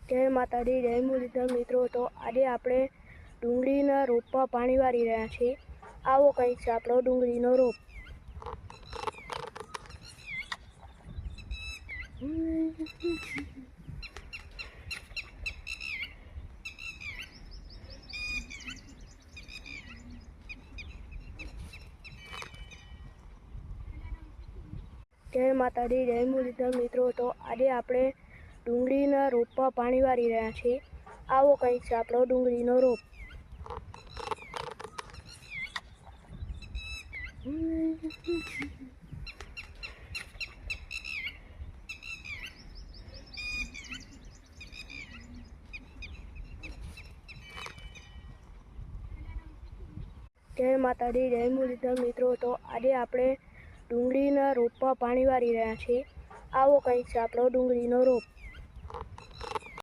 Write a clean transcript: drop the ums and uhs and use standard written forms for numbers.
જય માતાજી, જય મુરલીધર મિત્રો. તો આજે આપણે ડુંગળીના રોપમાં પાણી વાળી રહ્યા છીએ. આવો કંઈક છે આપણો ડુંગળીનો રોપ. જય માતાજી, જય મુરલીધર મિત્રો. તો આજે આપણે ડુંગળીના રોપમાં પાણી વાળી રહ્યા છીએ. આવો કંઈક છે આપણો ડુંગળીનો રોપ. જય માતાજી, જય મુરલીધર મિત્રો. તો આજે આપણે ડુંગળીના રોપમાં પાણી વાળી રહ્યા છીએ. આવો કંઈક છે આપણો ડુંગળીનો રોપ.